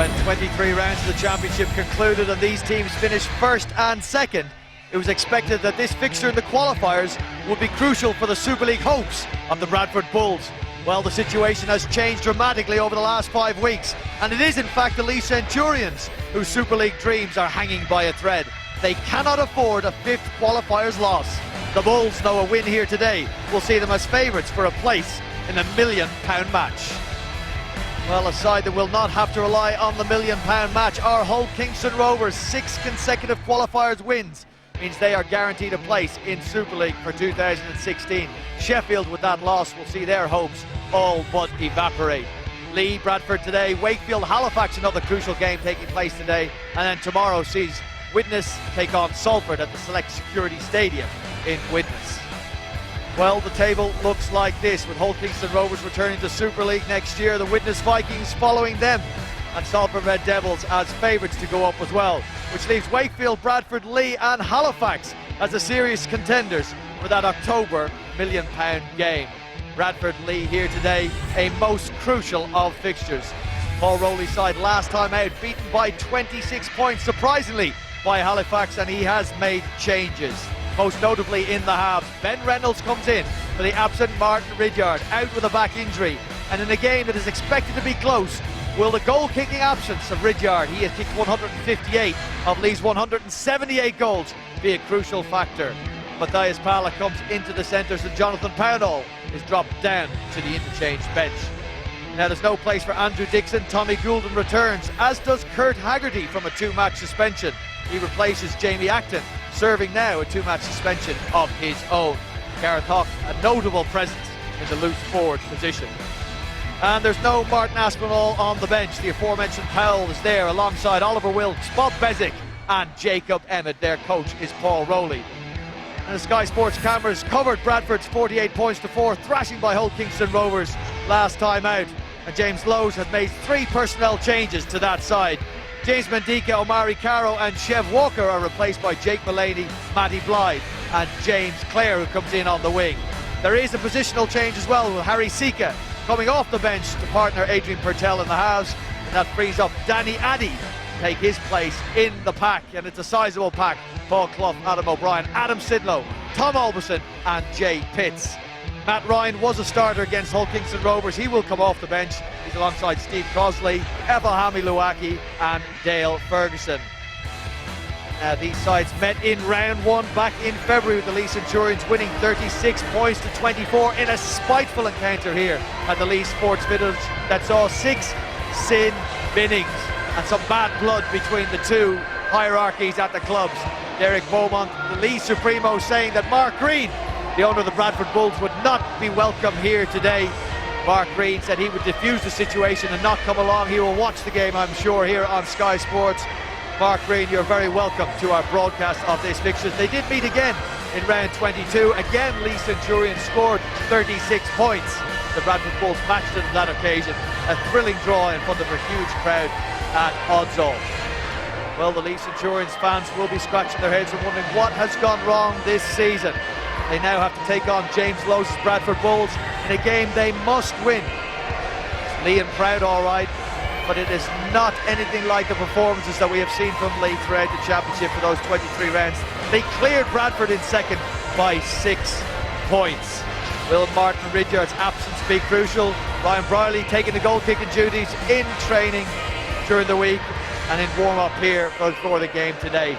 When 23 rounds of the championship concluded and these teams finished first and second, it was expected that this fixture in the qualifiers would be crucial for the Super League hopes of the Bradford Bulls. Well, the situation has changed dramatically over the last 5 weeks, and it is in fact the Leigh Centurions whose Super League dreams are hanging by a thread. They cannot afford a fifth qualifiers loss. The Bulls know a win here today will see them as favourites for a place in a £1 million match. Well, a side that will not have to rely on the £1 million match are Hull Kingston Rovers. 6 consecutive qualifiers wins means they are guaranteed a place in Super League for 2016. Sheffield, with that loss, will see their hopes all but evaporate. Leigh, Bradford today, Wakefield, Halifax, another crucial game taking place today, and then tomorrow sees Widnes take on Salford at the Select Security Stadium in Widnes. Well, the table looks like this, with Hull Kingston Rovers returning to Super League next year, the Widnes Vikings following them, and Salford Red Devils as favourites to go up as well, which leaves Wakefield, Bradford, Leigh and Halifax as the serious contenders for that October £1 million game. Bradford, Leigh here today, a most crucial of fixtures. Paul Rowley's side last time out, beaten by 26 points, surprisingly, by Halifax, and he has made changes, most notably in the halves. Ben Reynolds comes in for the absent Martin Ridyard, out with a back injury, and in a game that is expected to be close, will the goal-kicking absence of Ridyard, he has kicked 158 of Leigh's 178 goals, be a crucial factor. Matthias Pala comes into the centres and Jonathan Pownall is dropped down to the interchange bench. Now there's no place for Andrew Dixon. Tommy Goulden returns, as does Kurt Haggerty from a 2-match suspension. He replaces Jamie Acton, serving now a 2-match suspension of his own. Gareth Hawke, a notable presence in the loose forward position. And there's no Martin Aspinall on the bench. The aforementioned Powell is there alongside Oliver Wilkes, Bob Bezic and Jacob Emmett. Their coach is Paul Rowley. And the Sky Sports cameras covered Bradford's 48 points to 4 thrashing by Hull Kingston Rovers last time out. And James Lowes has made 3 personnel changes to that side. James Mendika, Omari Caro and Chev Walker are replaced by Jake Mullaney, Matty Blythe and James Clare, who comes in on the wing. There is a positional change as well, with Harry Sika coming off the bench to partner Adrian Pertel in the halves. And that frees up Danny Addy to take his place in the pack, and it's a sizable pack. Paul Clough, Adam O'Brien, Adam Sidlow, Tom Alberson and Jay Pitts. Matt Ryan was a starter against Hull Kingston Rovers. He will come off the bench. He's alongside Steve Crosley, Effelhami Luaki and Dale Ferguson. Now these sides met in round 1 back in February, with the Leigh Centurions winning 36 points to 24 in a spiteful encounter here at the Leigh Sports Village that saw 6 sin binnings and some bad blood between the two hierarchies at the clubs. Derek Beaumont, the Leigh Supremo, saying that Mark Green, the owner of the Bradford Bulls, would not be welcome here today. Mark Green said he would defuse the situation and not come along. He will watch the game, I'm sure, here on Sky Sports. Mark Green, you're very welcome to our broadcast of this fixture. They did meet again in round 22. Again, Leigh Centurion scored 36 points. The Bradford Bulls matched it on that occasion. A thrilling draw in front of a huge crowd at Oddsall. Well, the Leigh Centurions fans will be scratching their heads and wondering what has gone wrong this season. They now have to take on James Lowes' Bradford Bulls in a game they must win. It's Leigh and proud, all right, but it is not anything like the performances that we have seen from Leigh throughout the championship for those 23 rounds. They cleared Bradford in second by 6 points. Will Martin Ridyard's absence be crucial? Ryan Briley taking the goal-kicking duties in training during the week and in warm-up here before the game today.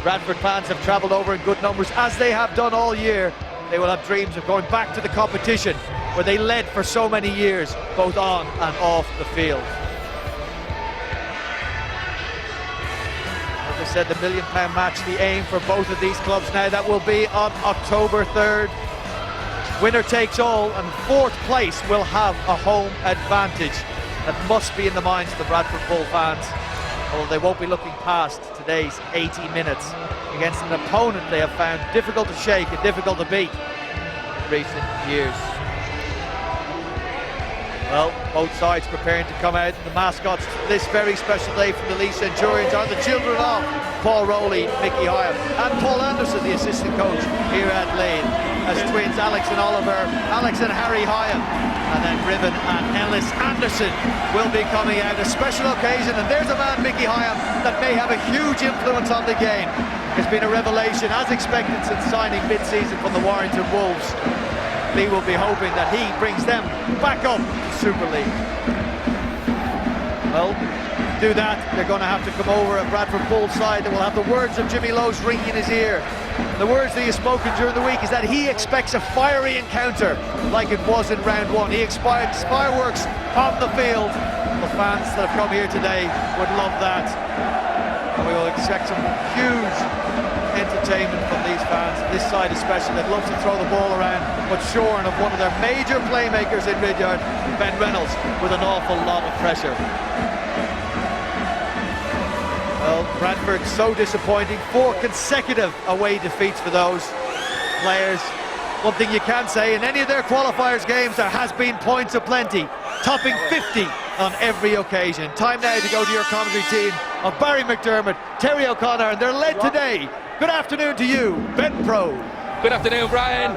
Bradford fans have travelled over in good numbers, as they have done all year. They will have dreams of going back to the competition where they led for so many years, both on and off the field. As I said, the £1 million match, the aim for both of these clubs now. That will be on October 3rd. Winner takes all, and 4th place will have a home advantage. That must be in the minds of the Bradford Bull fans, although they won't be looking past today's 80 minutes against an opponent they have found difficult to shake and difficult to beat in recent years. Well, both sides preparing to come out. The mascots this very special day from the Leigh Centurions are the children of Paul Rowley, Mickey Hyam, and Paul Anderson, the assistant coach here at Leigh, as twins Alex and Oliver, Alex and Harry Hyam. And then Ribbon and Ellis Anderson will be coming out. A special occasion, and there's a man, Mickey Hyam, that may have a huge influence on the game. It's been a revelation, as expected, since signing mid-season from the Warrington Wolves. Leigh will be hoping that he brings them back up to Super League. Well, to do that, they're going to have to come over a Bradford Bulls side that will have the words of Jimmy Lowe's ringing in his ear. The words that he has spoken during the week is that he expects a fiery encounter like it was in round one. He expects fireworks on the field. The fans that have come here today would love that. And we will expect some huge entertainment from these fans, this side especially, that loves to throw the ball around, but shorn of one of their major playmakers in Ridyard, Ben Reynolds, with an awful lot of pressure. Well, Bradford so disappointing, 4 consecutive away defeats for those players. One thing you can say, in any of their qualifiers games, there has been points aplenty, topping 50 on every occasion. Time now to go to your commentary team of Barry McDermott, Terry O'Connor, and they're led today. Good afternoon to you, Ben Pro. Good afternoon, Brian.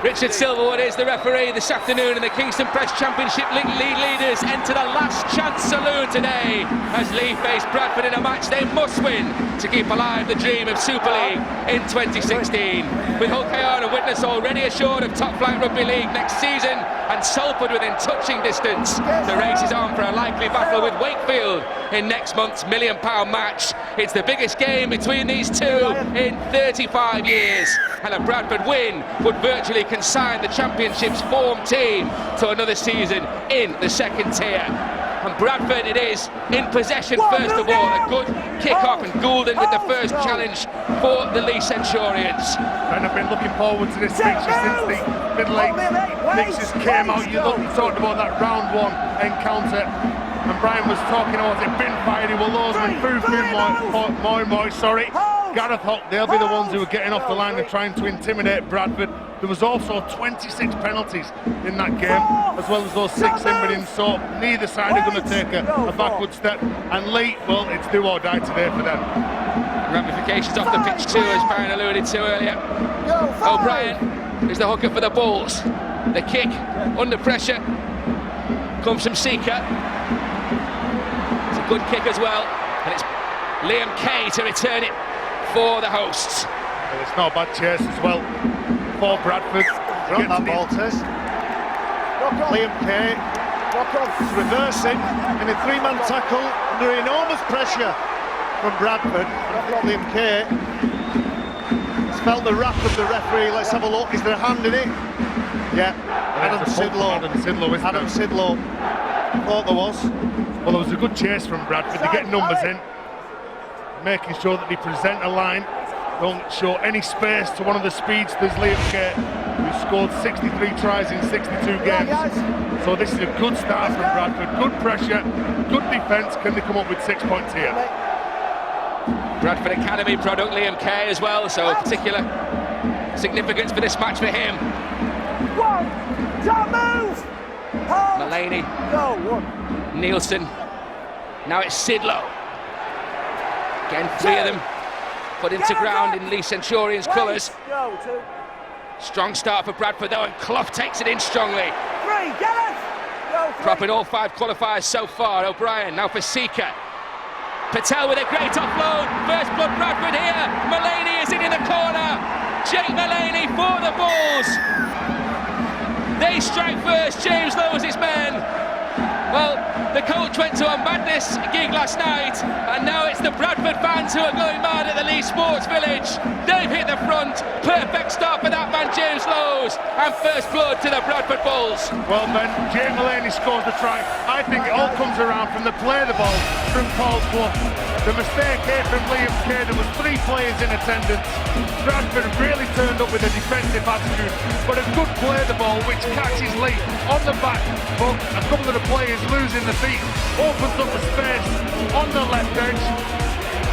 Richard Silverwood is the referee this afternoon, and the Kingston Press Championship League leaders enter the last chance saloon today as Leigh face Bradford in a match they must win to keep alive the dream of Super League in 2016. With Hull KR and Witness already assured of top flight rugby league next season and Salford within touching distance, the race is on for a likely battle with Wakefield in next month's £1 million match. It's the biggest game between these two in 35 years, and a Bradford win would virtually consign the Championship's form team to another season in the second tier. And Bradford it is in possession first of all. A good kick-off, and Goulden with the first challenge for the Leigh Centurions. And I've been looking forward to this fixture since the middle-eight fixtures came out. You talked about that round one encounter, and Brian was talking about it, bin fiery, well those with Moi, sorry. Gareth Hock, they'll be the ones who are getting off the line and trying to intimidate Bradford. There was also 26 penalties in that game, as well as those 6 in, so neither side are going to take a backward step. And Leigh, well, it's do or die today for them. Ramifications off the pitch too, as Brian alluded to earlier. O'Brien is the hooker for the Bulls. The kick under pressure comes from Sika. It's a good kick as well, and it's Liam Kay to return it for the hosts. Well, it's not a bad chase as well for Bradford. Drop that ball, Tess. Liam Kay reversing in a 3-man tackle under enormous pressure from Bradford. Liam Kay has felt the wrath of the referee. Let's have a look. Is there a hand in it? Yeah. Adam Sidlow. Thought there was. Well, there was a good chase from Bradford. They get numbers in, making sure that they present a line, don't show any space to one of the speedsters, Liam Kay, who scored 63 tries in 62 games. So this is a good start from Bradford. Good pressure, good defence. Can they come up with 6 points here? Bradford Academy product, Liam Kay as well, so particular significance for this match for him. Mullaney, Nielsen, now it's Sidlow. Again, 3 of them put into ground in Leigh Centurions colours. Strong start for Bradford though, and Clough takes it in strongly. Propping all 5 qualifiers so far. O'Brien now for Sika. Patel with a great offload. First blood Bradford here. Mullaney is in the corner. Jake Mullaney for the Bulls. They strike first. James Lowe's his men. Well, the coach went to a madness gig last night, and now it's the Bradford fans who are going mad at the Leigh Sports Village. They've hit the front. Perfect start for that man, James Lowe's, and first blood to the Bradford Bulls. Well, Ben, Jake Mullaney scores the try. I think it all comes around from the play of the ball from Paul's bluff. The mistake here from Liam Kay. There was 3 players in attendance. Bradford really turned up with a defensive attitude, but a good play of the ball which catches Leigh on the back, but a couple of the players losing the feet opens up the space on the left edge,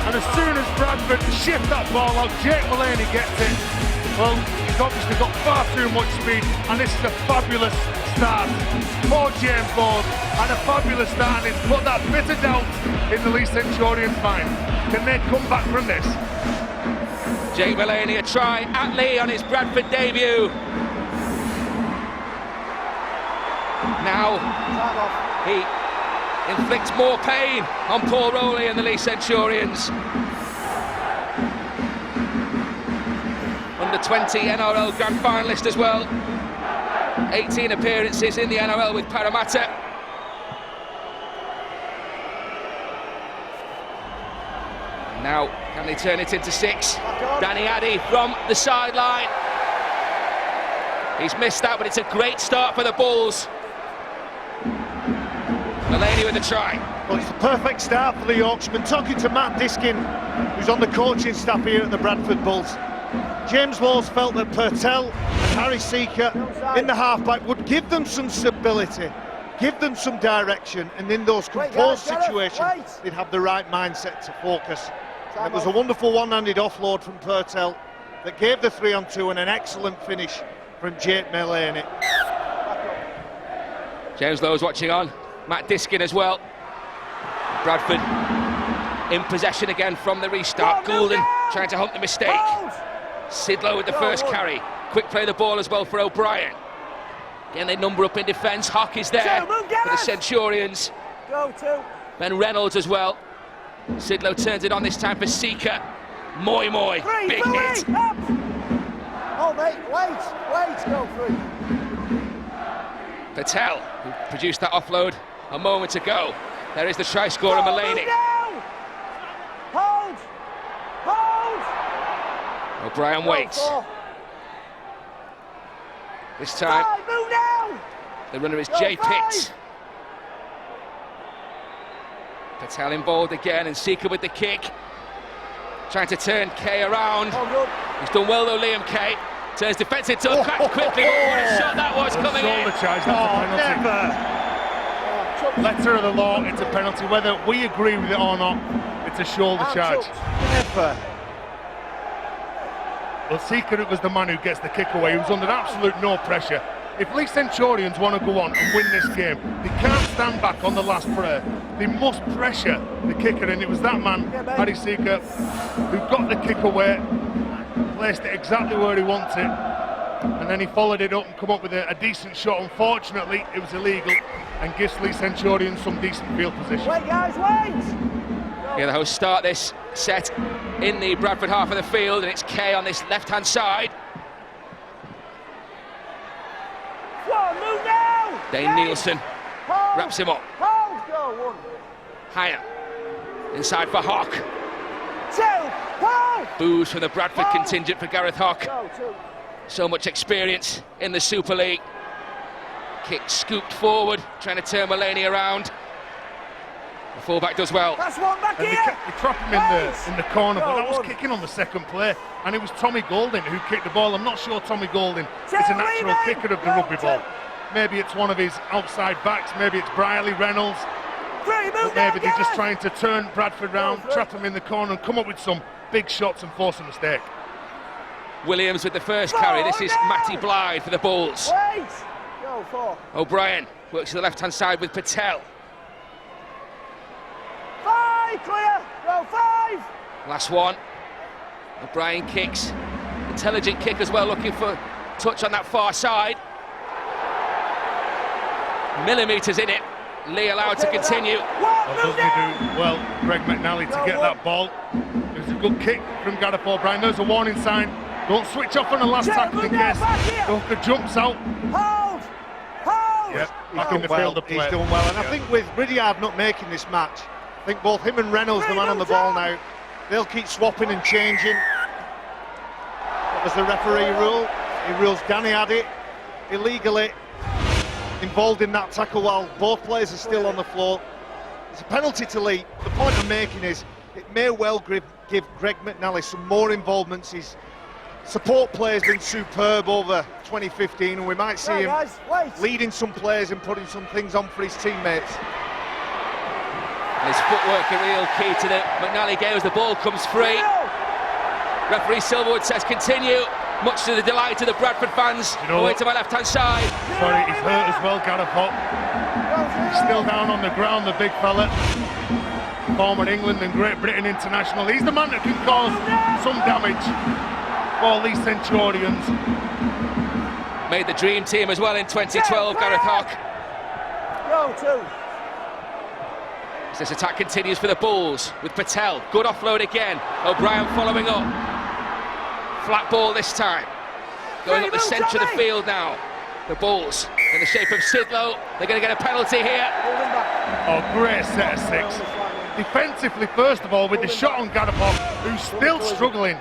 and as soon as Bradford shift that ball out, Jake Mullaney gets it. Well, he's obviously got far too much speed, and this is a fabulous start for James Bond, and a fabulous start, and it's put that bit of doubt in the Leigh Centurions' mind. Can they come back from this? Jake Mullaney a try at Leigh on his Bradford debut. now he inflicts more pain on Paul Rowley and the Leigh Centurions. Under 20 NRL Grand Finalist as well. 18 appearances in the NRL with Parramatta. Now, can they turn it into 6? Danny Addy from the sideline. He's missed that, but it's a great start for the Bulls. Mullaney with the try. Well, it's the perfect start for the Yorkshireman. Talking to Matt Diskin, who's on the coaching staff here at the Bradford Bulls. James Laws felt that Purtell and Harry Seeker in the halfback would give them some stability, give them some direction, and in those composed situations, they'd have the right mindset to focus. And it was a wonderful one-handed offload from Purtell that gave the 3-on-2 and an excellent finish from Jake Mullaney. James Lowe's watching on. Matt Diskin as well. Bradford in possession again from the restart. Goulden trying to hunt the mistake. Sidlow with the first carry. Quick play the ball as well for O'Brien. Again, they number up in defence. Hock is there for the Centurions. Ben Reynolds as well. Sidlow turns it on this time for Seeker. Moi, big hit. Oh mate, wait, go through. Patel, who produced that offload a moment ago. There is the try scorer, Mullaney. Hold! O'Brien waits. This time, the runner is Jay Pitts. Patel involved again, and Seeker with the kick. Trying to turn Kay around. He's done well though, Liam Kay. Turns defensive to crack quickly. What a shot that was coming in. Shoulder charge, that's a penalty. Letter of the law, it's a penalty. Whether we agree with it or not, it's a shoulder charge. Never. Well, Seeker was the man who gets the kick away. He was under absolute no pressure. If Leigh Centurions want to go on and win this game, they can't stand back on the last prayer. They must pressure the kicker, and it was that man, Harry Seeker, who got the kick away, placed it exactly where he wanted it, and then he followed it up and come up with a decent shot. Unfortunately, it was illegal and gives Leigh Centurions some decent field position. Wait guys, wait! Yeah, the hosts start this set in the Bradford half of the field, and it's Kay on this left-hand side. Move now! Dane Nielsen wraps him up. Hold, go, 1. Higher. Inside for Hock. 2, hold! Boos from the Bradford contingent for Gareth Hock. Go, 2. So much experience in the Super League. Kick scooped forward, trying to turn Mullaney around. The fullback does well. That's one back here! They trap him in the corner, but that was kicking on the second play, and it was Tommy Golding who kicked the ball. I'm not sure Tommy Golding is a natural kicker of the rugby ball. Maybe it's one of his outside backs, maybe it's Briley Reynolds, but maybe they're just trying to turn Bradford round, trap him in the corner and come up with some big shots and force a mistake. Williams with the first carry. This is Matty Blythe for the Bulls. Wait! Go, 4. O'Brien works to the left-hand side with Patel. 5, clear! Go, 5! Last one. O'Brien kicks. Intelligent kick as well, looking for touch on that far side. Millimetres in it. Leigh allowed to continue. Well, doesn't he do well, Greg McNally, to get that ball? It was a good kick from Gareth O'Brien. There's a warning sign. Don't switch off on the last tackle in case the hooker jumps out. Hold! Yep, back in the field of play. He's done well, and I think with Ridyard not making this match, I think both him and Reynolds, the man on the ball now, they'll keep swapping and changing. That was the referee rule. He rules Danny Addy illegally involved in that tackle while both players are still on the floor. It's a penalty to Leigh. The point I'm making is it may well give Greg McNally some more involvements. His support play has been superb over 2015, and we might see him leading some players and putting some things on for his teammates. His footwork a real key to the McNally game as the ball comes free. Referee Silverwood says continue, much to the delight of the Bradford fans. Away to my left-hand side. Sorry, he's hurt as well, Gareth Hock. He's still down on the ground, the big fella. Former England and Great Britain international. He's the man that can cause some damage for Leigh Centurions. Made the dream team as well in 2012, Gareth Hock. Go 2. As this attack continues for the Bulls with Patel. Good offload again. O'Brien following up. Flat ball this time. Going up the centre of the field now. The Bulls in the shape of Sidlow. They're going to get a penalty here. Oh, great set of 6. Defensively, first of all, with the shot on Gadapov, who's still struggling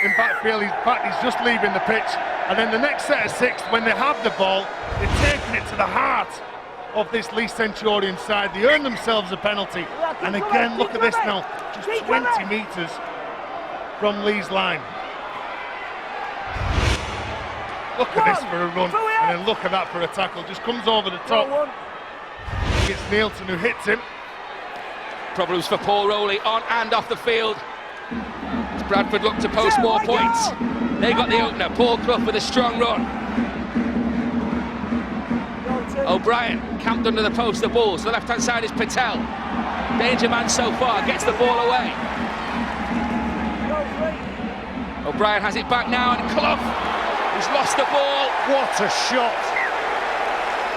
in backfield. In fact, he's just leaving the pitch. And then the next set of 6, when they have the ball, they're taking it to the heart of this Leigh Centurion side. They earn themselves a penalty. And again, look at this now, just 20 metres from Leigh's line. Look at this for a run, and then look at that for a tackle. Just comes over the top. It's Nielsen who hits him. Problems for Paul Rowley on and off the field. As Bradford look to post more points. They got the opener. Paul Clough with a strong run. O'Brien camped under the post. The Bulls. The left-hand side is Patel. Danger man so far. Gets the ball away. O'Brien has it back now, and Clough. He's lost the ball. What a shot.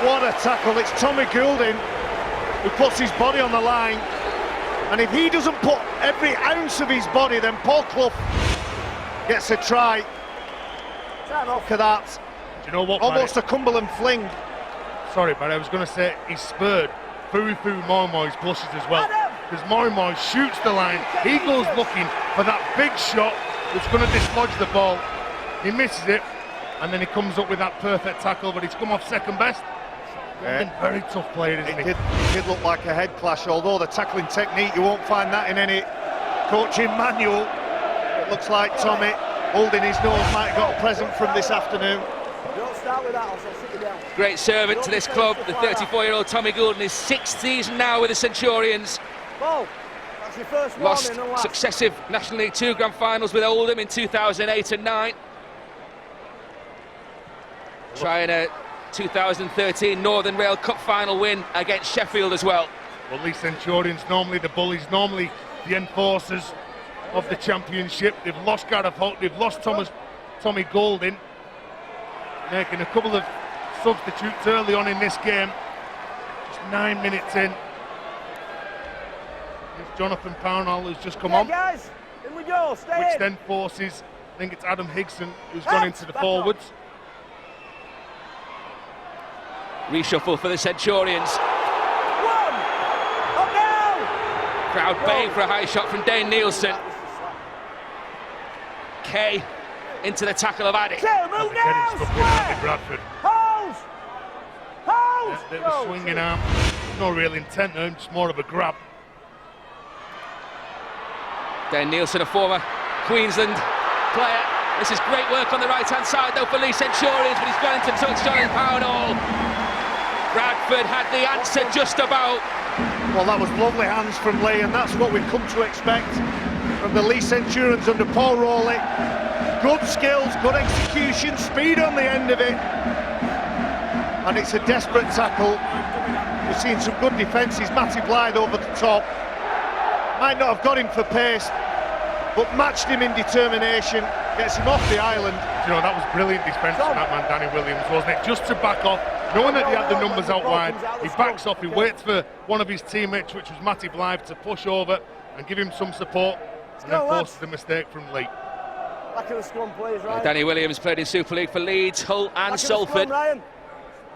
What a tackle. It's Tommy Goulding who puts his body on the line. And if he doesn't put every ounce of his body, then Paul Clough gets a try. Look at that. Do you know what, almost Barry? a Cumberland fling. Sorry, but I was going to say he spurred Fufu Moimoi's blushes as well. Because Moimoi shoots the line. He goes looking for that big shot that's going to dislodge the ball. He misses it, and then he comes up with that perfect tackle, but he's come off second best. Very tough player, isn't he? It did look like a head clash, although the tackling technique, you won't find that in any coaching manual. It looks like Tommy, holding his nose, might have got a present from this afternoon. Don't start with that, I'll sit you down. Great servant to this club, the 34-year-old Tommy Goulden, his 6th season now with the Centurions. Ball. That's your first Lost warning and last. successive National League 2 grand finals with Oldham in 2008 and 9. Trying a 2013 Northern Rail Cup final win against Sheffield as well. Well, Leigh Centurions, normally the bullies, normally the enforcers of the championship. They've lost Gareth Holt, they've lost Tommy Goulding, making a couple of substitutes early on in this game. Just 9 minutes in. It's Jonathan Pownall who's just come on. Guys, in we go, stay which in. then forces, I think it's Adam Higson who's gone into the forwards. Reshuffle for the Centurions. One. Up now. Crowd baying for a high shot from Dane Nielsen. Kay into the tackle of Addy. Move now. Getting stuck in Andy Bradford. Hold. Hold. Bit of a swinging arm. No real intent there, just more of a grab. Dane Nielsen, a former Queensland player. This is great work on the right-hand side though for Leigh Centurions, but he's going to touch Jonathan Pownall. Bradford had the answer just about. Well, that was lovely hands from Leigh, and that's what we've come to expect from the Leigh Centurions under Paul Rowley. Good skills, good execution, speed on the end of it. And it's a desperate tackle. We've seen some good defences. Matty Blythe over the top. Might not have got him for pace, but matched him in determination. Gets him off the island. You know, that was brilliant defence from that man, Danny Williams, wasn't it? Just to back off, knowing that he had the numbers out wide, he backs off, he waits for one of his teammates, which was Matty Blythe, to push over and give him some support, and then forces the mistake from Leigh. Back of the scrum, please, Ryan. Danny Williams played in Super League for Leeds, Hull and Salford.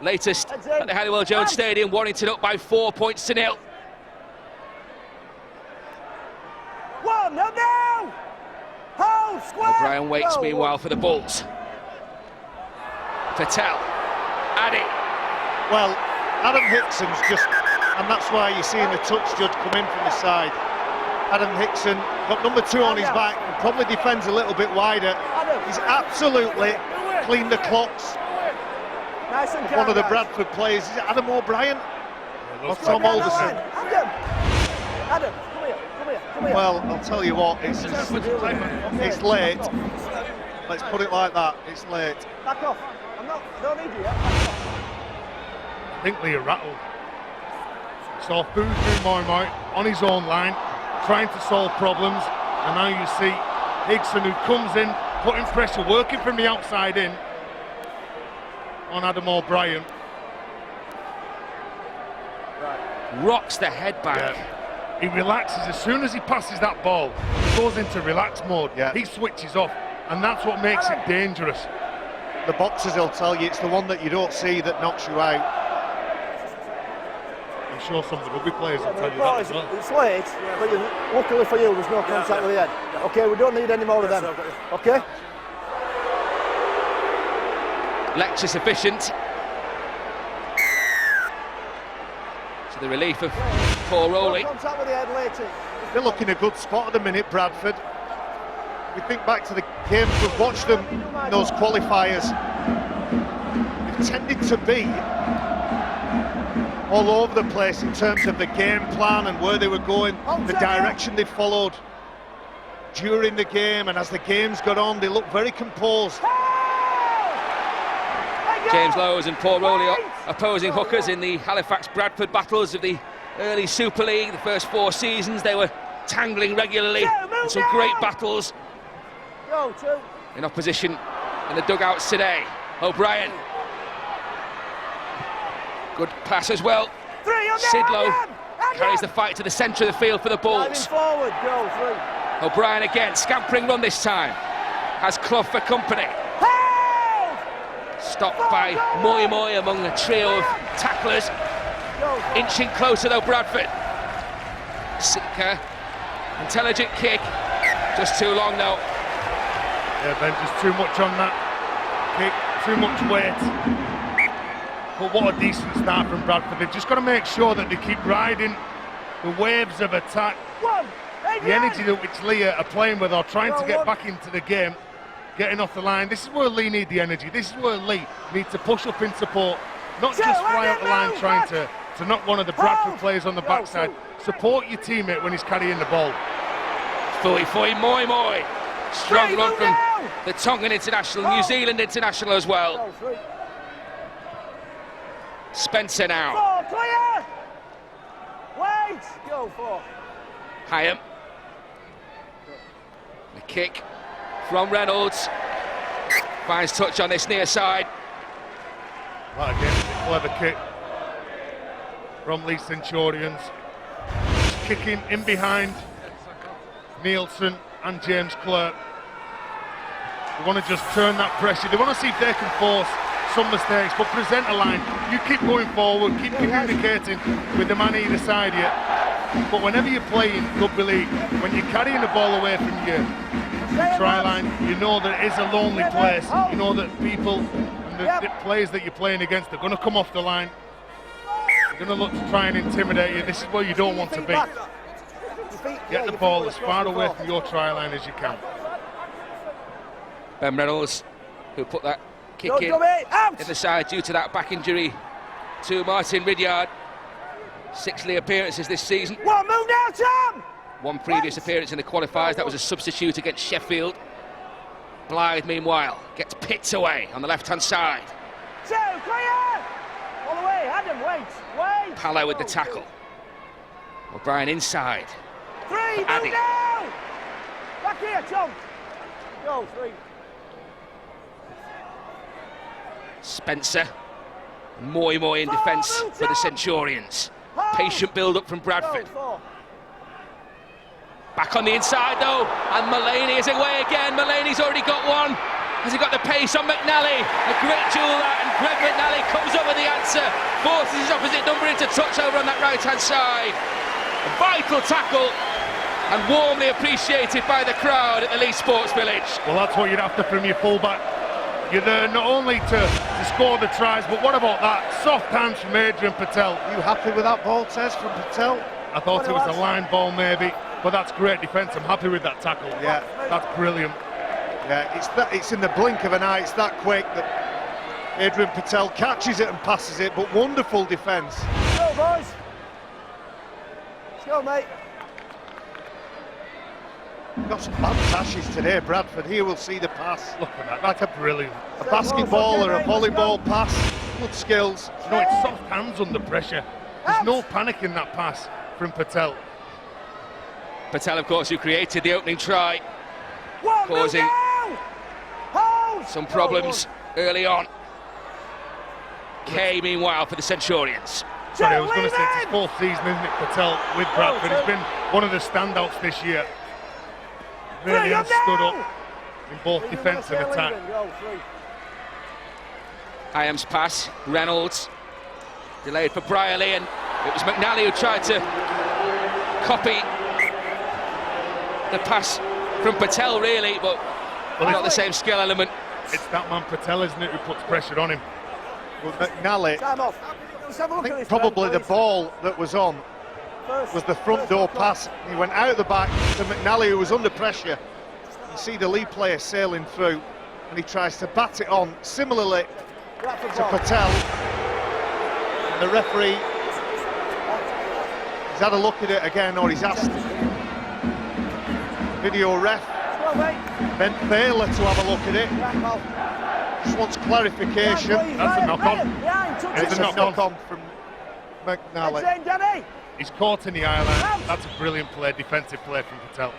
Latest at the Halliwell Jones Stadium, Warrington up by 4 points to 0. One, up now! Hold, square! O'Brien waits meanwhile for the Bulls. Patel, Addy. Well, Adam Hickson's just, and that's why you're seeing the touch judge come in from the side. Adam Hickson got number 2 on his back and probably defends a little bit wider. He's absolutely cleaned the clocks. Nice and One of the Bradford players, is it Adam O'Brien or Tom Alderson? Adam, come here, come here, come here. Well, I'll tell you what, it's late. Let's put it like that, it's late. Back off. I don't need you yet. I think Leigh rattled. Saw Fufu Moimoi on his own line, trying to solve problems, and now you see Higson, who comes in, putting pressure, working from the outside in on Adam O'Brien. rocks the head back. He relaxes as soon as he passes that ball. He goes into relax mode. He switches off, and that's what makes it dangerous. The boxers will tell you it's the one that you don't see that knocks you out. I'm sure some of the rugby players will tell you that as well. It's late, but luckily for you, there's no contact with the head. Okay, we don't need any more of them. Okay? Lecture sufficient. To the relief of Paul Rowley. No contact with the head later. They're looking a good spot at the minute, Bradford. We think back to the games we've watched them in those qualifiers. They've tended to be all over the place in terms of the game plan and where they were going, the direction they followed during the game, and as the games got on, they looked very composed. James Lowes and Paul Rowley opposing hookers in the Halifax-Bradford battles of the early Super League. The first 4 seasons they were tangling regularly in some great battles in opposition in the dugouts today. O'Brien, good pass as well. Sidlow carries the fight to the centre of the field for the Bulls. O'Brien again, scampering run this time, has Clough for company. Stopped by Moy Moy among a trio of tacklers, inching closer though Bradford. Sitka, intelligent kick, just too long though. Yeah, Ben, just too much on that kick, too much weight. But what a decent start from Bradford. They've just got to make sure that they keep riding the waves of attack. The energy that which Leigh are playing with or trying to get back into the game, getting off the line. This is where Leigh need the energy. This is where Leigh needs to push up in support, not just fly out the line trying to knock one of the Bradford players on the backside. Support your teammate when he's carrying the ball. Fully Moy Moy. Strong run from the Tongan international, New Zealand international as well. Spencer now. Clear! Wait! Go for. Hyam. The kick from Reynolds. Finds touch on this near side. Right, again, clever kick from Leigh Centurions. Kicking in behind Nielsen and James Clerk. They want to just turn that pressure. They want to see if they can force some mistakes, but present a line. You keep going forward, keep communicating with the man either side here. But whenever you're playing rugby league, when you're carrying the ball away from your try line, you know that it is a lonely place. You know that people and the players that you're playing against are going to come off the line. They're going to look to try and intimidate you. This is where you don't want to be. Get the ball as far away from your try line as you can. Ben Reynolds, who put that kick in the side due to that back injury to Martin Ridyard. 6 Leigh appearances this season. Move now, Tom! 1 previous appearance in the qualifiers, that was a substitute against Sheffield. Blythe, meanwhile, gets picked away on the left-hand side. 2, clear! All the way, Adam, wait! Palo with the tackle. O'Brien inside. 3, move Addy. now! Back here, Tom! Go, 3. Spencer. Moy Moy in defence for the Centurions. Patient build-up from Bradford. Back on the inside though, and Mullaney is away again. Mullaney's already got one. Has he got the pace on McNally? A great duel that, and Greg McNally comes up with the answer. Forces his opposite number into touch over on that right-hand side. A vital tackle, and warmly appreciated by the crowd at the Leigh Sports Village. Well, that's what you're after from your fullback. You're there not only to score the tries, but what about that soft hands from Adrian Patel? Are you happy with that ball, Tez, from Patel? I thought it was a line ball maybe, but that's great defence. I'm happy with that tackle. Yeah, that's brilliant. Yeah, it's in the blink of an eye. It's that quick that Adrian Patel catches it and passes it, but wonderful defence. Go, boys. Let's go, mate. Got some bad passes today, Bradford. Here we'll see the pass. Look at that, that's a brilliant. A basketball or a volleyball pass. Good skills. You know, it's soft hands under pressure. There's no panic in that pass from Patel. Patel, of course, who created the opening try, causing some problems early on. Kay, meanwhile, for the Centurions. Sorry, I was going to say it's his fourth season, isn't it, Patel, with Bradford. He's been one of the standouts this year. Really has stood up in both defence and attack. Hyam's pass, Reynolds, delayed for Brierley, and it was McNally who tried to copy the pass from Patel, really, but not the same skill element. It's that man Patel, isn't it, who puts pressure on him. Well, McNally, I think probably the ball that was on was the front door pass. He went out the back to McNally, who was under pressure. You see the lead player sailing through, and he tries to bat it on similarly to Patel. And the referee has had a look at it again, or he's asked video ref Ben Baylor to have a look at it. Just wants clarification. That's a knock-on. It's a knock-on from McNally. He's caught in the eye line. That's a brilliant play, defensive play from Patel.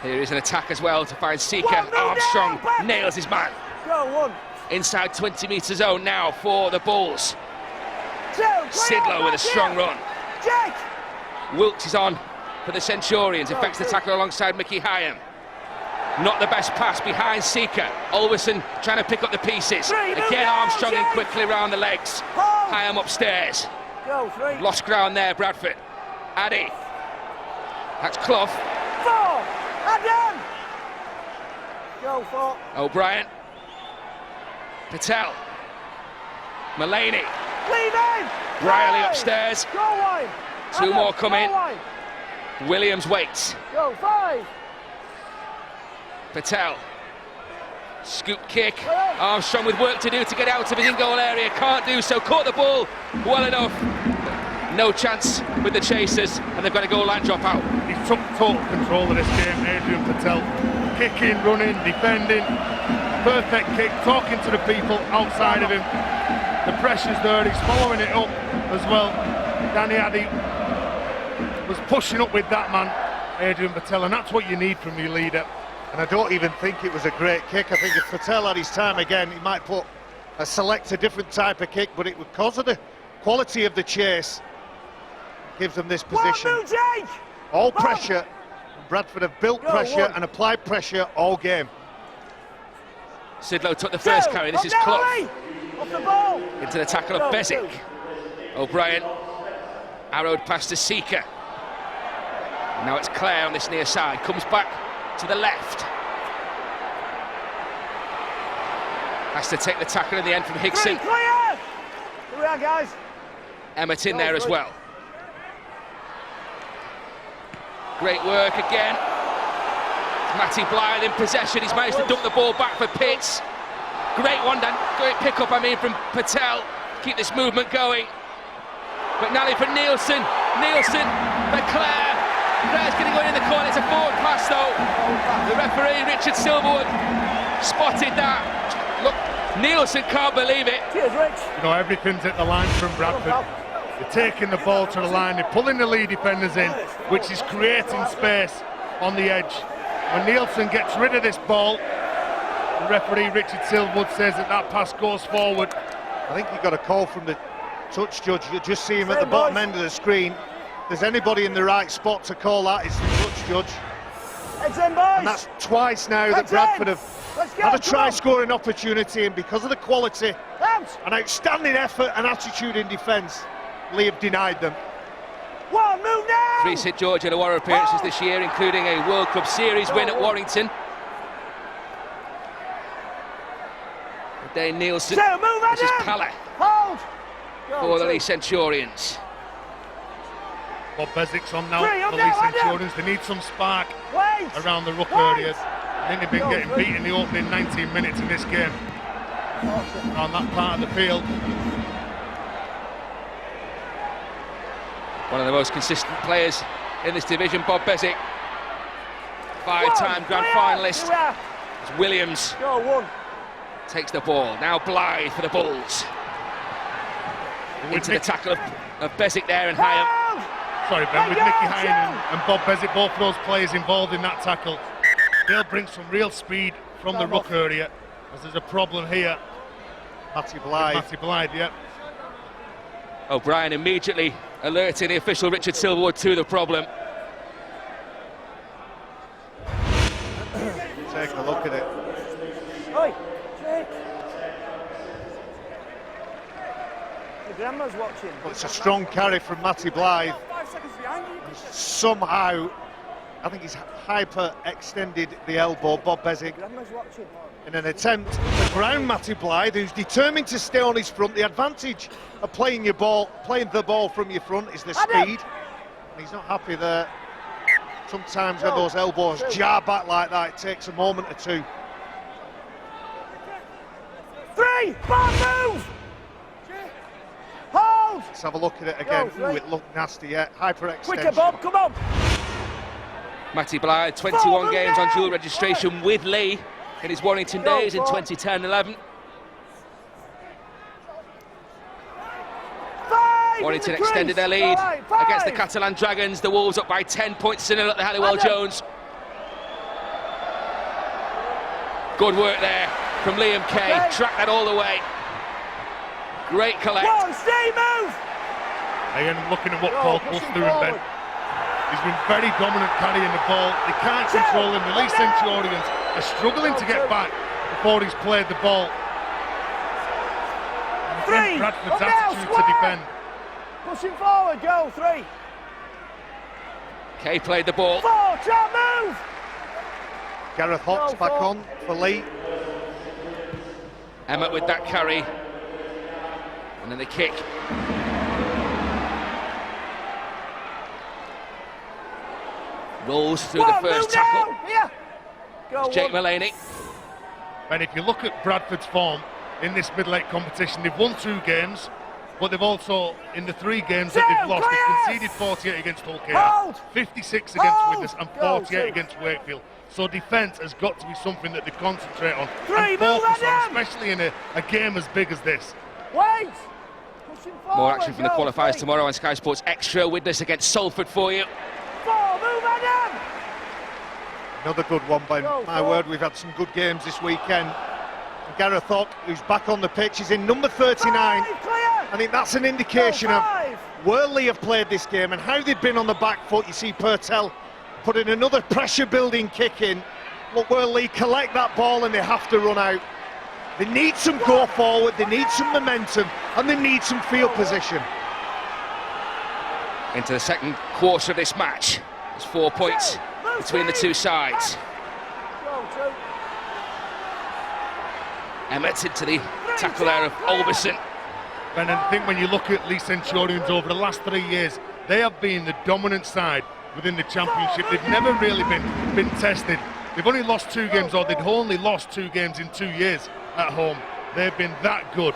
Here is an attack as well to find Seeker. Armstrong nails his man. Inside 20-metre zone now for the Bulls. Sidlow with a strong run. Wilkes is on for the Centurions, effects the tackle alongside Mickey Hyam. Not the best pass behind Seeker. Olverson trying to pick up the pieces. Again Armstrong in quickly round the legs. Hyam upstairs. Lost ground there, Bradford. Addy. That's Clough. O'Brien. Patel. Mullaney. Brierley upstairs. Two more coming. Williams waits. Patel. Scoop kick. Armstrong with work to do to get out of his in-goal area. Can't do so. Caught the ball well enough. No chance with the chasers, and they've got a goal line drop out. He took total control of this game, Adrian Patel. Kicking, running, defending. Perfect kick, talking to the people outside of him. The pressure's there, he's following it up as well. Danny Addy was pushing up with that man, Adrian Patel, and that's what you need from your leader. And I don't even think it was a great kick. I think if Patel had his time again, he might select a different type of kick, but it would cause of the quality of the chase. Gives them this position. All pressure. Bradford have built pressure and applied pressure all game. Sidlow took the first carry. This is Clough. Into the tackle of Bezic. O'Brien arrowed past to Seeker. Now it's Clare on this near side. Comes back to the left. Has to take the tackle in the end from Higson. Here we are, guys. Emmett in there as well. Great work again. Matty Blythe in possession. He's managed to dump the ball back for Pitts. Great one, Dan. Great pick-up, from Patel. Keep this movement going. McNally for Nielsen. Nielsen for Clare. Clare's getting going in the corner. It's a forward pass, though. The referee, Richard Silverwood, spotted that. Look, Nielsen can't believe it. Cheers, Rich. You know, everything's at the line from Bradford. They're taking the ball to the line, they're pulling the lead defenders in, which is creating space on the edge. When Nielsen gets rid of this ball, the referee Richard Silverwood says that pass goes forward. I think he got a call from the touch judge. You just see him at the bottom end of the screen. If there's anybody in the right spot to call that, it's the touch judge. And that's twice now that Bradford have had a try-scoring opportunity, and because of the quality and outstanding effort and attitude in defence, Leigh have denied them. Move now! 3 St George at award appearances this year, including a World Cup Series win at Warrington. Dane Nielsen, this is Pala for the Leigh Centurions. Bob Bezic's on now for the Leigh Centurions. They need some spark around the ruck area. I think they've been getting beat in the opening 19 minutes in this game on that part of the field. One of the most consistent players in this division, Bob Bezic. 5-time grand finalist. As Williams takes the ball. Now Blythe for the Bulls. Into the tackle of Bezic there and Hyam. Sorry, Ben, with Mickey Hyam and Bob Bezic, both of those players involved in that tackle. They'll bring some real speed from the ruck area, as there's a problem here. Matty Blythe. Matty Blythe, yeah. O'Brien immediately alerting the official Richard Silverwood to the problem. Take a look at it. Oi, Jake. Your grandma's watching. But it's a strong carry from Matty Blythe. 5 seconds behind you. Somehow, I think he's hyper-extended the elbow, Bob Bezic, Grandma's watching. in an attempt to ground Matty Blythe, who's determined to stay on his front. The advantage of playing the ball from your front is the speed. And he's not happy there. Sometimes when those elbows jar back like that, it takes a moment or two. 3, ball move! Hold! Let's have a look at it again. Go, Ooh, it looked nasty, yeah. Hyper-extension. Quicker, Bob, come on! Matty Blythe, 21 games on dual registration with Leigh in his Warrington days in 2010-11. Warrington extended their lead against the Catalan Dragons. The Wolves up by 10 points to 0 at the Halliwell Jones. Good work there from Liam Kay. Track that all the way. Great collect. Stay, move! Again, looking at what Paul Clough's doing, Ben. He's been very dominant carrying the ball. They can't control him. The Leigh Centurions are struggling to get back before he's played the ball. And Bradford's attitude to defend. Pushing forward, go, 3. Kay played the ball. 4, try move! Gareth Hawks back on for Leigh. Emmett with that carry. And then the kick. Rolls through the first tackle. Go, Jake Mullaney. And if you look at Bradford's form in this mid-lake competition, they've won 2 games, but they've also, in the 3 games that they've lost, they've conceded 48 against Hull KR, 56 against Widnes and 48 against Wakefield. So defence has got to be something that they concentrate on and focus on, especially in a game as big as this. Wait! More action from the qualifiers tomorrow on Sky Sports Extra. Widnes against Salford for you. 4, move Adam! Another good one, Ben. My word, we've had some good games this weekend. And Gareth Hawk, who's back on the pitch, is in number 39. I think that's an indication of where Leigh have played this game and how they've been on the back foot. You see Purtell putting another pressure-building kick in. Look where Leigh collect that ball and they have to run out. They need some go forward, they need some momentum, and they need some field position. Into the second quarter of this match. There's 4 points between the two sides. Emmett into the tackle there of Olberson. And I think when you look at Leigh Centurions over the last 3 years, they have been the dominant side within the championship. They've never really been tested. They've only lost 2 games, or they'd only lost 2 games in 2 years at home. They've been that good.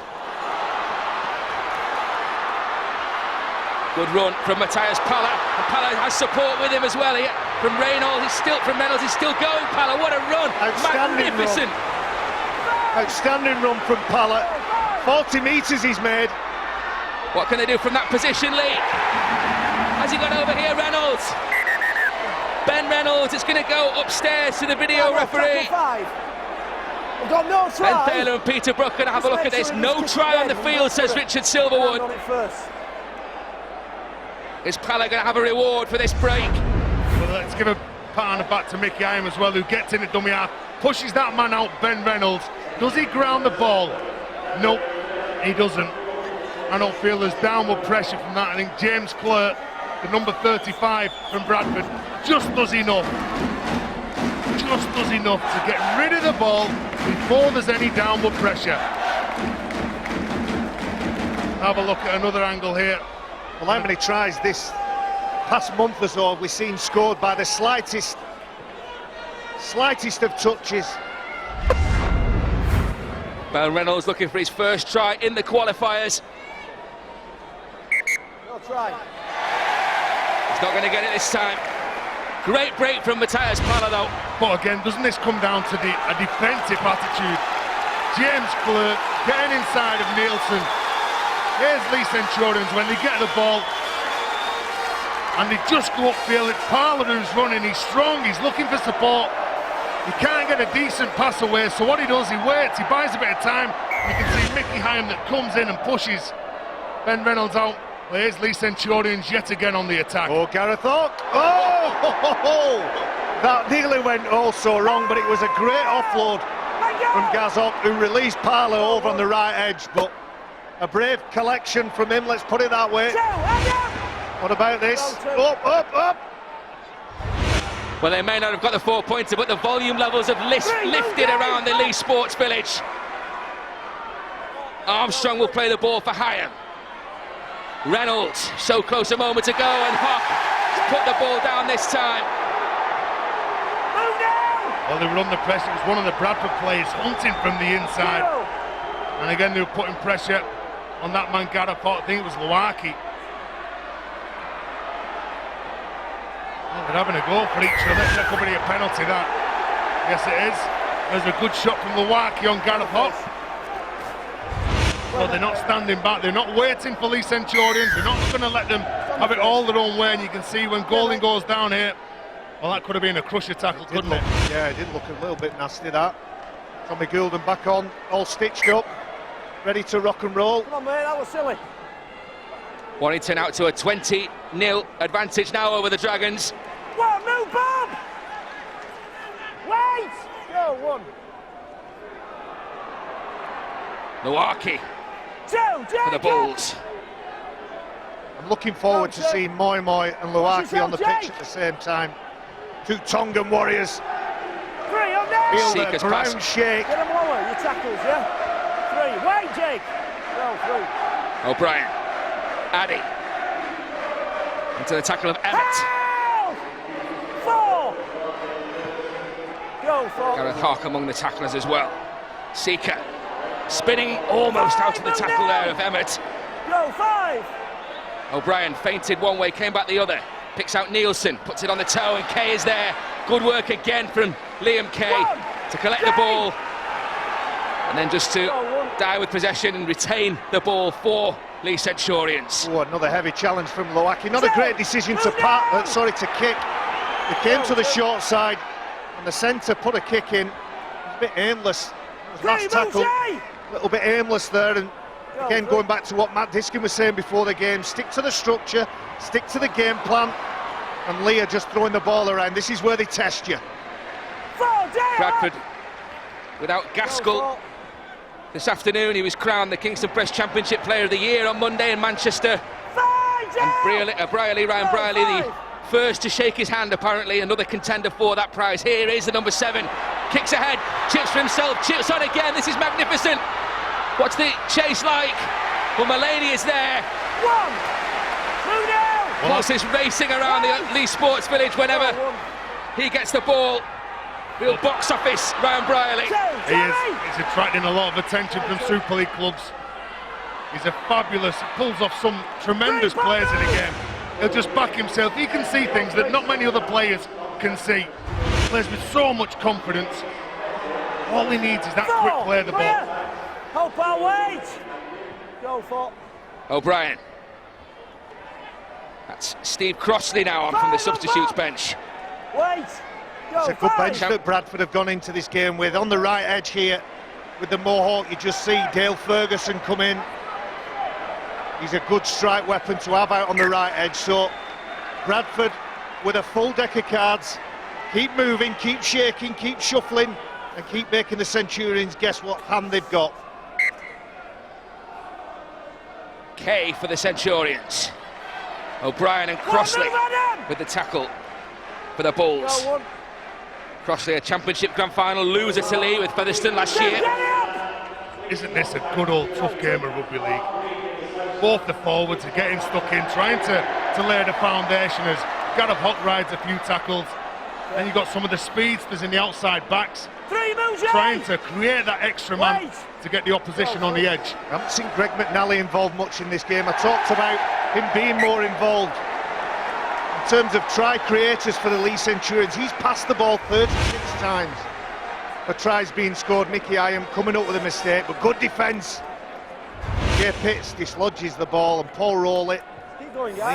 Good run from Matthias Palla. And Palla has support with him as well here. From Reynolds, he's still going. Palla, what a run! Magnificent! Outstanding run from Palla. 40 metres he's made. What can they do from that position, Leigh? Has he got over here, Reynolds? Ben Reynolds is going to go upstairs to the video referee. We've got no try. Ben Taylor and Peter Brook going to have a look at this. No try on the field, says Richard Silverwood. Is Palla going to have a reward for this break? Well, let's give a pat on the back to Mickey Iam as well, who gets in at dummy half, pushes that man out, Ben Reynolds. Does he ground the ball? Nope, he doesn't. I don't feel there's downward pressure from that. I think James Clerk, the number 35 from Bradford, just does enough to get rid of the ball before there's any downward pressure. Have a look at another angle here. Well, how many tries this past month or so have we seen scored by the slightest of touches? Ben Reynolds looking for his first try in the qualifiers. No try. He's not going to get it this time. Great break from Matthias Palla though. But again, doesn't this come down to a defensive attitude? James Clerk getting inside of Nielsen. Here's Leigh Centurions when they get the ball and they just go upfield. It's Palla who's running, he's strong, he's looking for support. He can't get a decent pass away, so what he does, he waits, he buys a bit of time. You can see Mickey Iam that comes in and pushes Ben Reynolds out. Here's Leigh Centurions yet again on the attack. Oh, Gareth Hawk. Oh! That nearly went also wrong, but it was a great offload from Gaz Hawk, who released Parlow over on the right edge. But a brave collection from him, let's put it that way. What about this? Up! Well, they may not have got the 4-pointer, but the volume levels have lifted around the Leigh Sports Village. Armstrong will play the ball for Hyam. Reynolds, so close a moment ago, and Hawk put the ball down this time. Well, they were under pressure. It was one of the Bradford players hunting from the inside. And again, they were putting pressure on that man, Gareth Hawk. I think it was Luaki. Well, they're having a go for each other. That could be a penalty, that. Yes, it is. There's a good shot from Luaki on Gareth Hawk. Well, they're not standing back. They're not waiting for Leigh Centurions. They're not going to let them have it all their own way. And you can see when Golding goes down here, well, that could have been a crusher tackle, couldn't it? Yeah, it did look a little bit nasty, that. Tommy Goulden back on, all stitched up, ready to rock and roll. Come on, mate, that was silly. Warrington out to a 20-0 advantage now over the Dragons. One, move, Bob! Wait! Go, one. Luaki Two, for the Bulls. I'm looking forward to seeing Moi and Luaki on the pitch at the same time. Two Tongan warriors. Three, on there! Feel Seeker's the ground pass. shake. Get him lower, your tackles, yeah? Three, wait, Jake! Go, three. O'Brien, Addy, into the tackle of Emmett. Four! Go, four. Gareth Hawk among the tacklers as well. Seeker, spinning almost out of the tackle there of Emmett. Go, five! O'Brien feinted one way, came back the other. Picks out Nielsen, puts it on the toe, and Kay is there. Good work again from Liam Kay to collect the ball. And then just to die with possession and retain the ball for Leigh Centurions. Oh, another heavy challenge from Luaki. Not a great decision to kick. They came to the short side, and the centre put a kick in. It was a bit aimless. Last tackle, a little bit aimless there, and again going back to what Matt Diskin was saying before the game, stick to the structure, stick to the game plan, and Leigh are just throwing the ball around. This is where they test you. Bradford without Gaskell this afternoon. He was crowned the Kingston Press Championship Player of the Year on Monday in Manchester. And Ryan Brierley, the first to shake his hand, apparently another contender for that prize. Here is the number 7, kicks ahead, chips for himself, chips on again. This is magnificent. What's the chase like? Well, Mulaney is there. Plus is racing around the Leigh Sports Village whenever he gets the ball. Real box office, Ryan Brierley. He's attracting a lot of attention from Super League clubs. He's a fabulous, pulls off some tremendous players in the game. He'll just back himself. He can see things that not many other players can see. He plays with so much confidence. All he needs is that quick play of the ball. Hope I'll wait. Go for O'Brien. That's Steve Crossley now on from the substitutes bench. Wait. It's a good bench that Bradford have gone into this game with. On the right edge here, with the Mohawk, you just see Dale Ferguson come in. He's a good strike weapon to have out on the right edge. So Bradford, with a full deck of cards, keep moving, keep shaking, keep shuffling, and keep making the Centurions guess what hand they've got. Kay for the Centurions. O'Brien and Crossley with the tackle for the Bulls. Crossley, a championship grand final loser to Leigh with Featherstone last year. Isn't this a good old tough game of rugby league? Both the forwards are getting stuck in, trying to lay the foundation as Gareth Hawk rides a few tackles. Then you've got some of the speedsters in the outside backs trying to create that extra man to get the opposition on the edge. I haven't seen Greg McNally involved much in this game. I talked about him being more involved. In terms of try creators for the Leigh Centurions, he's passed the ball 36 times for tries being scored. Mickey Hyam coming up with a mistake, but good defence. Jay Pitts dislodges the ball, and Paul Rowley, he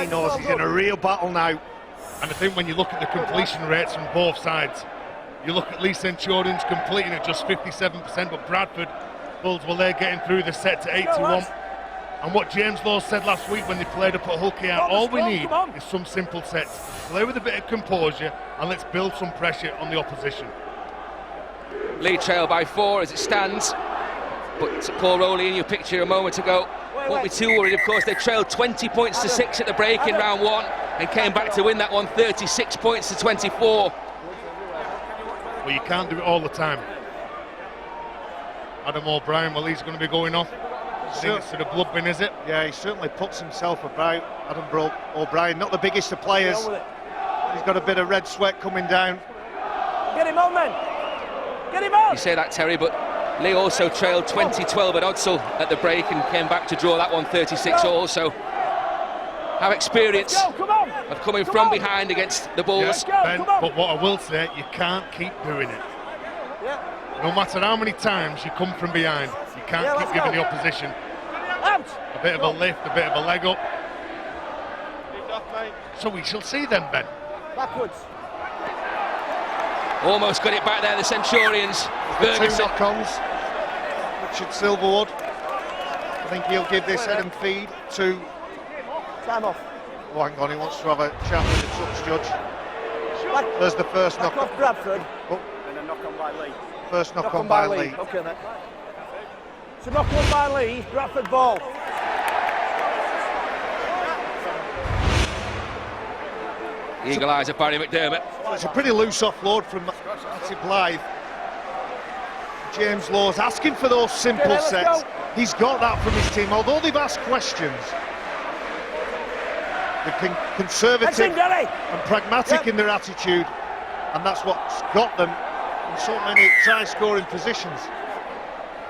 knows he's in a real battle now. And I think when you look at the completion rates from both sides, you look at Leigh Centurions completing at just 57%, but Bradford Bulls, well, they're getting through the set to 81. And what James Law said last week when they played up at Hulky out, all we need is some simple sets. Play with a bit of composure and let's build some pressure on the opposition. Leigh trail by 4 as it stands. But Paul Rowley in your picture a moment ago won't be too worried. Of course, they trailed 20 points to 6 at the break in round 1 and came back to win that one 36 points to 24. Well, you can't do it all the time. Adam O'Brien, well, he's going to be going off. I think it's to the blood bin, is it? Yeah, he certainly puts himself about. Adam O'Brien, not the biggest of players. He's got a bit of red sweat coming down. Get him on, then. Get him on. You say that, Terry, but Leigh also trailed 20-12 at Odsal at the break and came back to draw that one 36 all. So have experience of coming from behind against the Bulls. Yeah, Ben, but what I will say, you can't keep doing it. No matter how many times you come from behind, you can't keep giving the opposition a bit of a lift, a bit of a leg up. So we shall see then, Ben. Backwards. Almost got it back there, the Centurions. Two knock-ons. Richard Silverwood. I think he'll give this head and feed to... Time off. Oh, hang on, he wants to have a chat with the touch judge. There's the first knock off Bradford. Oh. And a knock on by Leigh. First knock on by Leigh. Okay, mate. So knock on by Leigh, Bradford ball. The eagle eyes of Barry McDermott. Well, it's a pretty loose offload from Matty Blythe. James Law's asking for those simple sets. He's got that from his team, although they've asked questions. They're conservative and pragmatic in their attitude, and that's what's got them in so many try-scoring positions.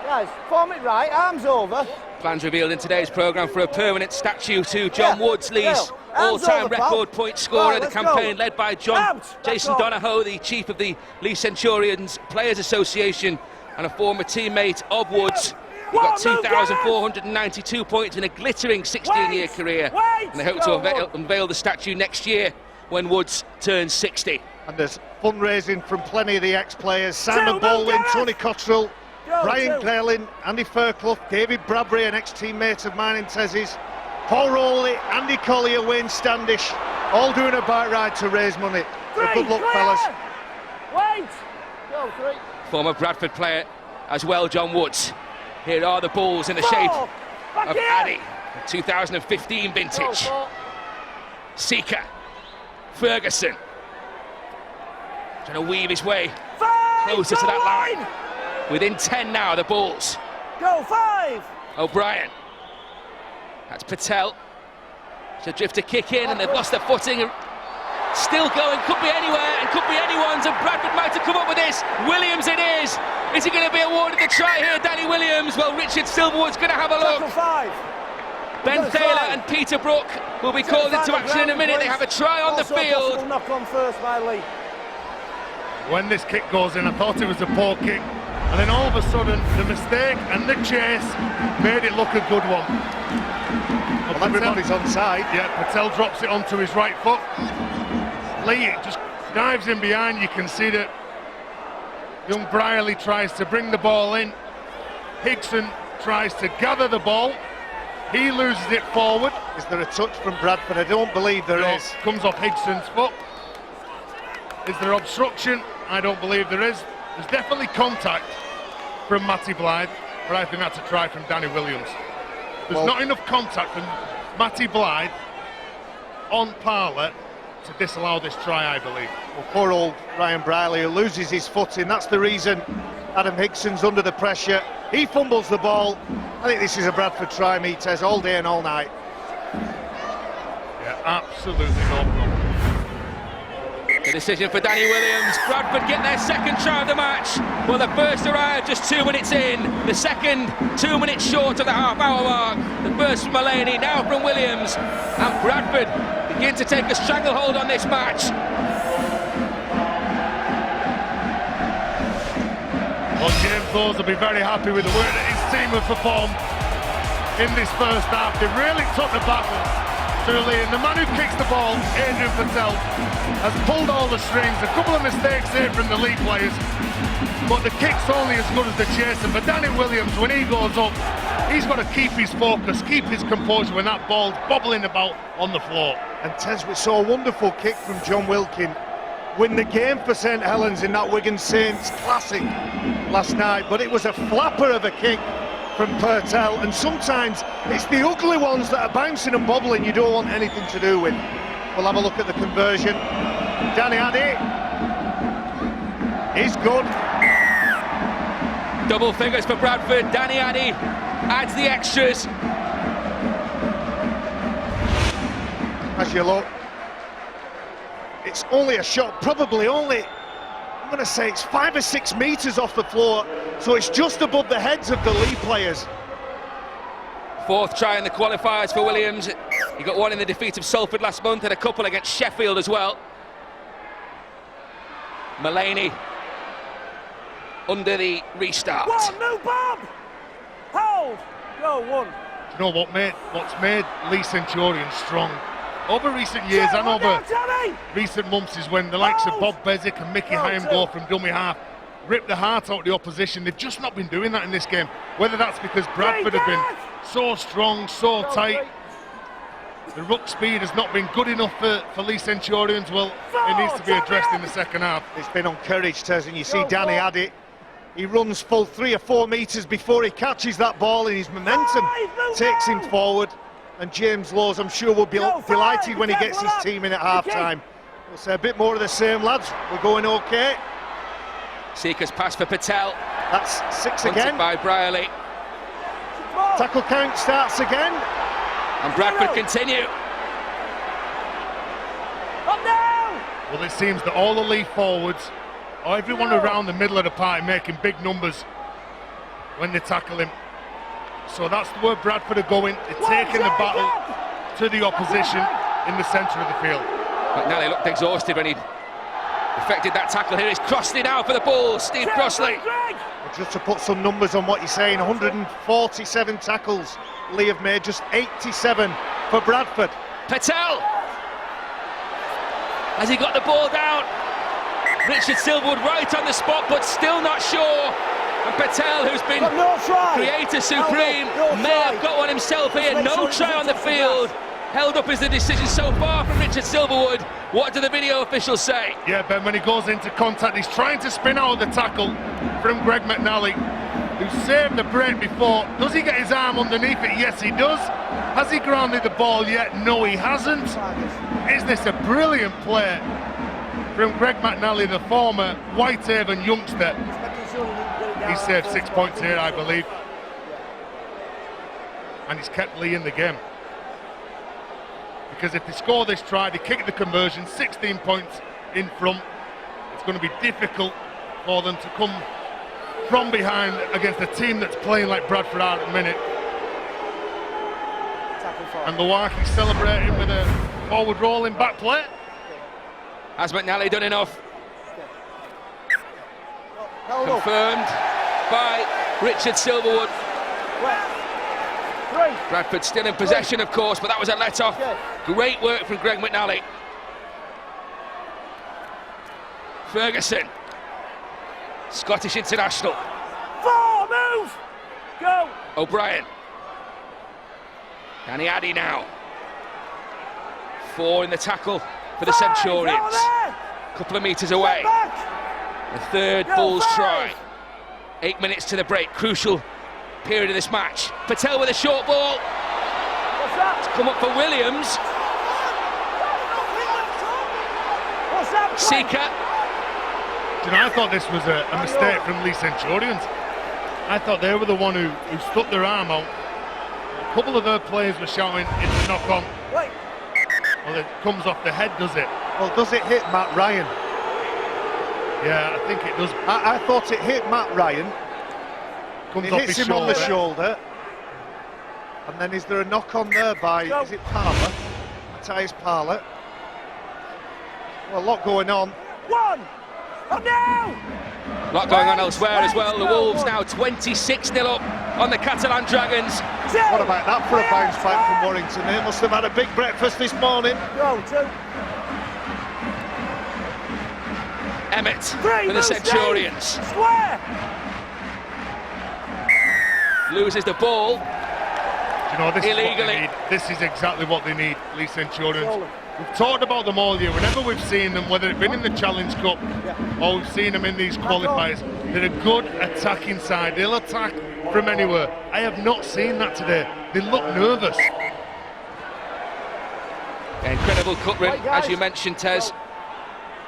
Guys, form it right, arms over. Plans revealed in today's programme for a permanent statue to John Woods, Leigh's all-time record point scorer. The campaign led by Jason Donahoe, the chief of the Leigh Centurions Players Association and a former teammate of Woods. He got 2,492 points in a glittering 16-year career, and they hope to unveil the statue next year when Woods turns 60. And there's fundraising from plenty of the ex-players: Simon Baldwin, Tony Cottrell, Brian Grelin, Andy Fairclough, David Bradbury, an ex-teammate of mine in Tezzy's, Paul Rowley, Andy Collier, Wayne Standish, all doing a bike ride to raise money. So good luck, fellas. Former Bradford player as well, John Woods. Here are the Bulls in the shape of Addy, the 2015 vintage. Seeker, Ferguson, trying to weave his way closer to that line. Within 10 now, the Bulls. Go 5. O'Brien. That's Patel. So drifter kick in, and they've lost their footing. Still going, could be anywhere and could be anyone's, and Bradford might have come up with this. Williams it is. Is he going to be awarded the try here, Danny Williams? Well, Richard Silverwood's going to have a look. Ben Thaler and Peter Brook will be called into action in a minute. They have a try on the field. Knock on first by Leigh. When this kick goes in, I thought it was a poor kick, and then all of a sudden the mistake and the chase made it look a good one. Well, everybody's onside. Yeah, Patel drops it onto his right foot. Leigh just dives in behind. You can see that young Brierley tries to bring the ball in. Higson tries to gather the ball. He loses it forward. Is there a touch from Bradford? I don't believe there is. Comes off Higson's foot. Is there obstruction? I don't believe there is. There's definitely contact from Matty Blythe, but I think that's a try from Danny Williams. There's not enough contact from Matty Blythe on Parler to disallow this try, I believe. Well, poor old Ryan Brierley, who loses his footing. That's the reason Adam Higson's under the pressure. He fumbles the ball. I think this is a Bradford try, Metez, all day and all night. Yeah, absolutely no problem. The decision for Danny Williams. Bradford get their second try of the match. Well, the first arrived just 2 minutes in. The second 2 minutes short of the half-hour mark. The first from Mullaney, now from Williams. And Bradford begin to take a stranglehold on this match. Well, James Laws will be very happy with the work that his team have performed in this first half. They really took the battle to Leigh, and the man who kicks the ball, Adrian Patel, has pulled all the strings. A couple of mistakes here from the Leigh players, but the kick's only as good as the chase. And for Danny Williams, when he goes up, He's got to keep his focus, keep his composure when that ball's bobbling about on the floor. And Tez, we saw a wonderful kick from John Wilkin win the game for St Helens in that Wigan Saints classic last night, but it was a flapper of a kick from Purtell, and sometimes it's the ugly ones that are bouncing and bobbling you don't want anything to do with. We'll have a look at the conversion. Danny Addy is good. Double figures for Bradford. Danny Addy adds the extras. As you look, it's only a shot, probably only, I'm going to say it's 5 or 6 metres off the floor, so it's just above the heads of the Leigh players. Fourth try in the qualifiers for Williams. He got one in the defeat of Salford last month and a couple against Sheffield as well. Mullaney under the restart. One, no Bob! Hold! Go, one. Do you know what, mate? What's made Leigh Centurion strong over recent years and over recent months is when the likes of Bob Bezic and Mickey Hyam go from dummy half, rip the heart out of the opposition. They've just not been doing that in this game. Whether that's because Bradford have been so strong, so tight, the ruck speed has not been good enough for Leigh Centurions. Well, it needs to be addressed in the second half. It's been encouraged, Tez, and you see Danny Addy. He runs full 3 or 4 metres before he catches that ball, and his momentum takes him forward. And James Lowes, I'm sure, will be delighted when he gets his team in at half-time. We'll say a bit more of the same, lads. We're going okay. Seeker's pass for Patel. That's 6 Hunted again. by Brierley. Tackle count starts again. And Bradford continue. Up now! Well, it seems that all the Leigh forwards, or everyone around the middle of the park, making big numbers when they tackle him. So that's where Bradford are going. They're taking the battle to the opposition in the centre of the field. McNally looked exhausted when he effected that tackle here. He's crossed it out for the ball, Steve Crossley. Just to put some numbers on what you're saying, 147 tackles Leigh have made, just 87 for Bradford. Patel! Has he got the ball down? Richard Silverwood right on the spot, but still not sure. And Patel, who's been creator supreme, may have got one himself here. No try on the field. Held up is the decision so far from Richard Silverwood. What do the video officials say? Yeah, Ben, when he goes into contact, he's trying to spin out of the tackle from Greg McNally, who saved the break before. Does he get his arm underneath it? Yes, he does. Has he grounded the ball yet? No, he hasn't. Is this a brilliant play from Greg McNally, the former Whitehaven youngster? He saved 6 points here, I believe. And he's kept Leigh in the game. Because if they score this try, they kick the conversion, 16 points in front. It's going to be difficult for them to come from behind against a team that's playing like Bradford are at the minute. And Luaki's celebrating with a forward rolling back play. Has McNally done enough? Confirmed by Richard Silverwood. Bradford still in possession, of course, but that was a let-off. Great work from Greg McNally. Ferguson, Scottish international. 4, move! Go! O'Brien. Danny Addy now. 4 in the tackle for the Centurions. Couple of metres away. The third Bulls try. 8 minutes to the break. Crucial period of this match. Patel with a short ball. It's come up for Williams. Seeker. You know, I thought this was a mistake from Leigh Centurions. I thought they were the one who stuck their arm out. A couple of their players were shouting, it's a knock-on. Well, it comes off the head, does it? Well, does it hit Matt Ryan? Yeah, I think it does. I thought it hit Matt Ryan. Comes it off hits his him shoulder. on the shoulder. And then is there a knock on there by, is it Parler? Matthias Parler. Well, a lot going on. 1! Up now! A lot going on elsewhere as well. The Wolves now 26-0 up on the Catalan Dragons. What about that for a bounce back from Warrington? They must have had a big breakfast this morning. Go, 2. Emmett for the Centurions. Square! Loses the ball. You know, this illegally. is what they need. This is exactly what they need, Leigh Centurions. We've talked about them all year. Whenever we've seen them, whether it's been in the Challenge Cup or we've seen them in these qualifiers, they're a good attacking side. They'll attack from anywhere. I have not seen that today. They look nervous. Incredible cut run, as you mentioned, Tez.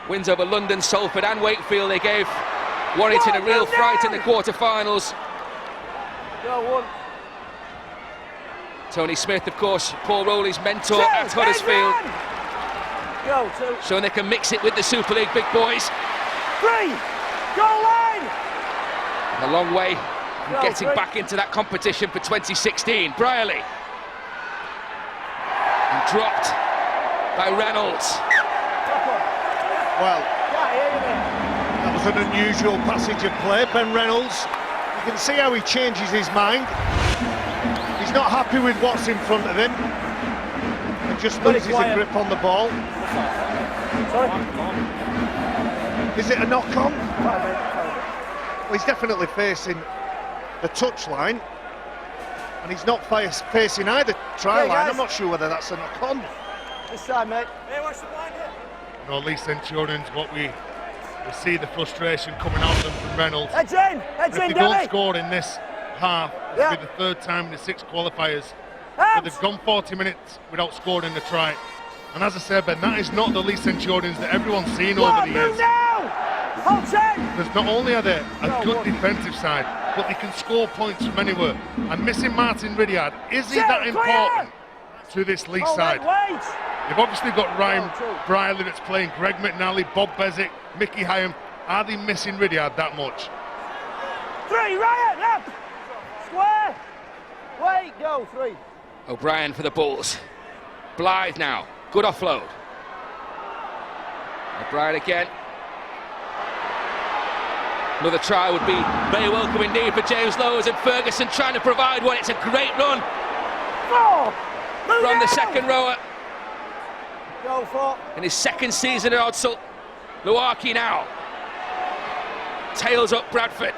Wins over London, Salford and Wakefield. They gave Warrington a real fright in the quarter-finals. Tony Smith, of course, Paul Rowley's mentor at Huddersfield. Showing they can mix it with the Super League big boys. 3, goal line! And a long way from getting back into that competition for 2016. Brierley. And dropped by Reynolds. Well, that was an unusual passage of play. Ben Reynolds, you can see how he changes his mind. He's not happy with what's in front of him and just loses a grip on the ball. Sorry? Is it a knock-on? Well, he's definitely facing the touchline, and he's not facing either try line. I'm not sure whether that's a knock-on. This side, mate. No, Leigh Centurions, what we see the frustration coming out of them from Reynolds. Heads in, If they don't score in this half, it'll be the third time in the 6 qualifiers. But they've gone 40 minutes without scoring a try. And as I said, Ben, that is not the Leigh Centurions that everyone's seen over the years. Because not only are they a good defensive side, but they can score points from anywhere. And missing Martin Ridyard, is he that important to this Leigh side? They've obviously got Ryan Brierley that's playing, Greg McNally, Bob Bezic, Mickey Hyam. Are they missing Ridyard that much? 3, Ryan, up! Square! Wait, go, 3. O'Brien for the Bulls. Blythe now, good offload. O'Brien again. Another try would be very welcome indeed for James Lowes, and Ferguson trying to provide one. It's a great run 4! from the second rower. Go 4. In his second season at Odsal. Luaki now. Tails up Bradford.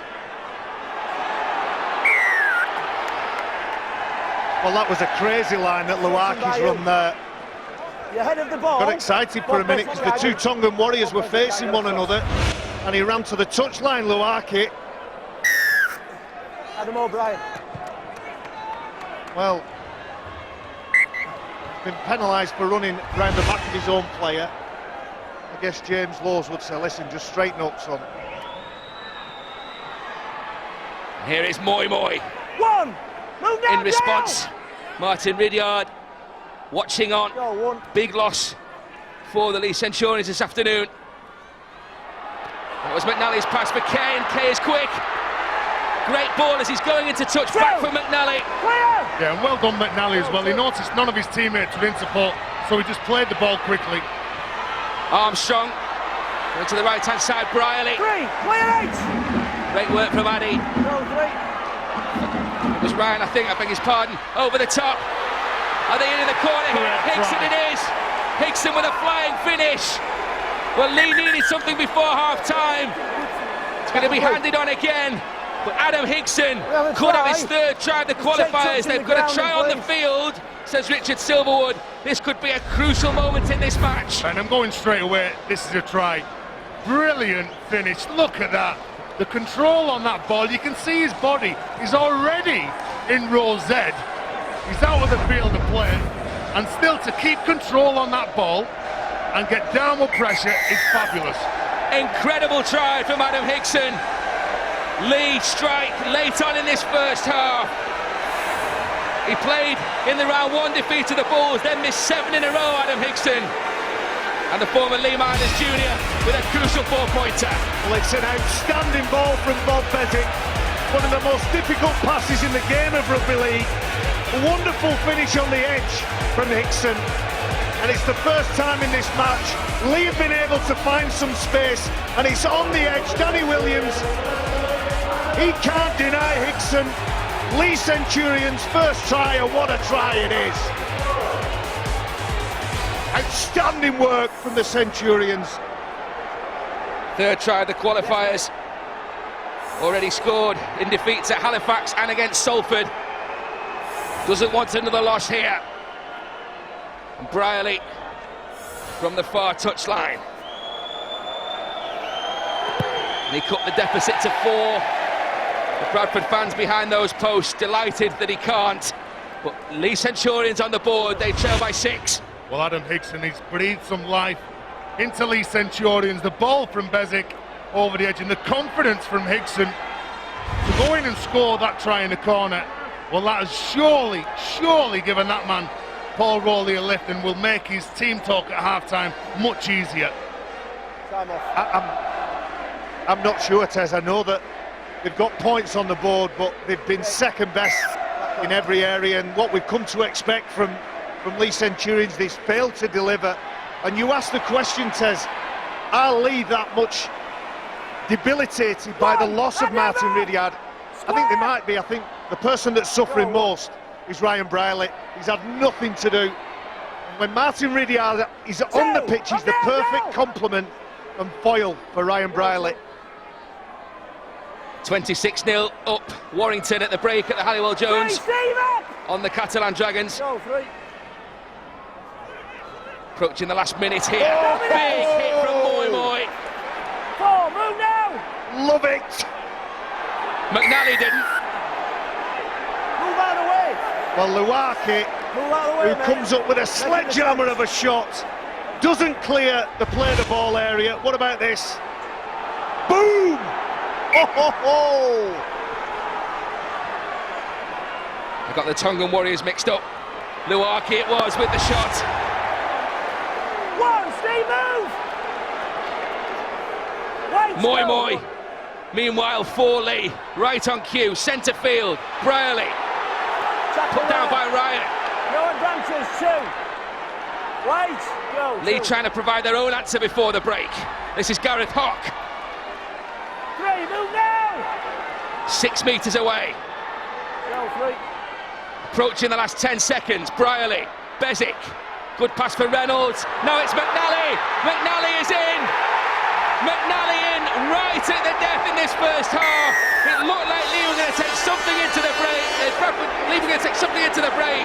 Well, that was a crazy line that Luaki's run there. You're ahead of the ball. Got excited for a minute because the two Tongan Warriors were facing one another, and he ran to the touchline, Luaki. Adam O'Brien. Well, been penalised for running round the back of his own player. I guess James Lowes would say, listen, just straighten up, son. Here is Moi Moi. 1! Move down, in response. Martin Ridyard watching on. Big loss for the Leigh Centurions this afternoon. That was McNally's pass for Kay, and Kay is quick. Great ball as he's going into touch. Back for McNally. Yeah, and well done McNally as well. He noticed none of his teammates were in support, so he just played the ball quickly. Armstrong going to the right hand side. Brierley. 3, clear 8. Great work from Addy. Go 3. It was Ryan, I beg his pardon. Over the top. Are they in the corner here? Hickson it is. Hickson with a flying finish. Well, Leigh needed something before half time. It's going to be handed on again. But Adam Hickson could have his third try of the qualifiers. They've got a try on the field, says Richard Silverwood. This could be a crucial moment in this match. And I'm going straight away. This is a try. Brilliant finish. Look at that. The control on that ball. You can see his body. He's already in row Z. He's out of the field of play. And still to keep control on that ball and get downward pressure is fabulous. Incredible try from Adam Hickson. Leigh strike late on in this first half. He played in the round 1 defeat to the Bulls, then missed 7 in a row, Adam Hickson. And the former Leigh Miners junior with a crucial 4-pointer. Well, it's an outstanding ball from Bob Bezic. One of the most difficult passes in the game of rugby league. A wonderful finish on the edge from Hickson. And it's the first time in this match Leigh have been able to find some space, and it's on the edge. Danny Williams, he can't deny Hickson. Leigh Centurions' first try, and what a try it is. Outstanding work from the Centurions. Third try of the qualifiers. Already scored in defeats at Halifax and against Salford. Doesn't want another loss here. And Brierley from the far touchline. And he cut the deficit to 4. The Bradford fans behind those posts delighted that he can't. But Leigh Centurions on the board, they trail by 6. Well, Adam Hickson, he's breathed some life into Leigh Centurions. The ball from Bezic over the edge, and the confidence from Hickson to go in and score that try in the corner. Well, that has surely given that man, Paul Rowley, a lift, and will make his team talk at half-time much easier. Time off. I'm not sure, Tez. I know that they've got points on the board, but they've been second best in every area, and what we've come to expect from Leigh Centurions, they've failed to deliver. And you ask the question, Tez, are Leigh that much debilitated by the loss of Martin Ridyard? I think they might be. I think the person that's suffering most is Ryan Brierley. He's had nothing to do. When Martin Ridyard is on the pitch, he's the perfect complement and foil for Ryan Brierley. 26-0 up, Warrington at the break at the Halliwell Jones on the Catalan Dragons. Approaching the last minute here. Big hit from Moy. 4, move now! Love it! McNally didn't. Move out of the way! Well, Luaki, Move out of the way, who comes up with a sledgehammer of a shot, doesn't clear the play-the-ball area. What about this? Boom! Oh, ho, ho. I got the Tongan Warriors mixed up. Luaki it was with the shot. One, Steve, move! Moy. Meanwhile, for Leigh, right on cue, centre field. Brierley, put down by Ryan. No advances, 2. Right, go. Leigh trying to provide their own answer before the break. This is Gareth Hock. 3, move now! 6 metres away. Go, 3. Approaching the last 10 seconds. Brierley, Bezic. Good pass for Reynolds. Now it's McNally. McNally is in. McNally in right at the death in this first half. It looked like Leigh were going to take something into the break. Leigh were going to take something into the break.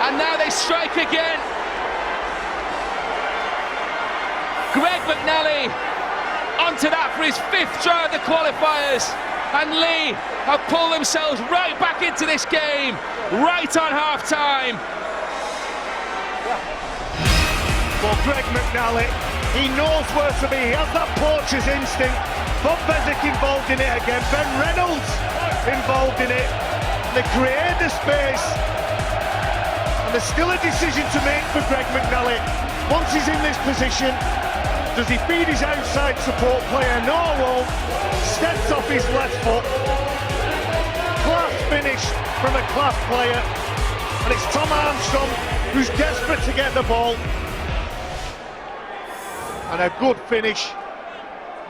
And now they strike again. Greg McNally onto that for his 5th try of the qualifiers. And Leigh have pulled themselves right back into this game, right on half-time. Well, Greg McNally, he knows where to be. He has that poacher's instinct. Bob Bezic involved in it again. Ben Reynolds involved in it. They create the space. And there's still a decision to make for Greg McNally. Once he's in this position, does he feed his outside support player? No, won't. Steps off his left foot. Class finish from a class player. And it's Tom Armstrong who's desperate to get the ball. And a good finish.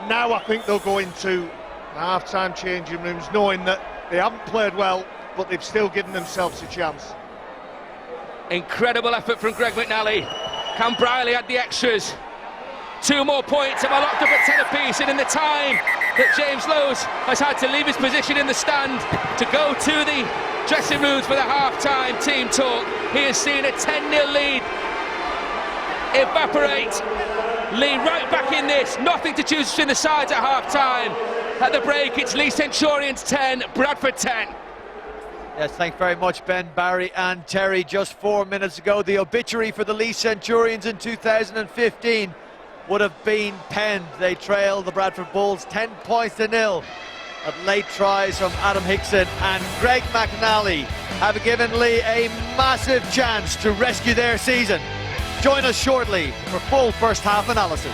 Now I think they'll go into the half-time changing rooms knowing that they haven't played well, but they've still given themselves a chance. Incredible effort from Greg McNally. Cam Brierley had the extras. 2 more points and are locked up at 10 apiece, and in the time that James Lowes has had to leave his position in the stand to go to the dressing rooms for the half-time team talk, he has seen a 10-0 lead evaporate. Leigh right back in this, nothing to choose between the sides at half-time. At the break, it's Leigh Centurions 10, Bradford 10. Yes, thanks very much, Ben, Barry and Terry. Just 4 minutes ago, the obituary for the Leigh Centurions in 2015 would have been penned. They trailed the Bradford Bulls 10 points to 0 at late tries from Adam Hickson and Greg McNally have given Leigh a massive chance to rescue their season. Join us shortly for full first half analysis.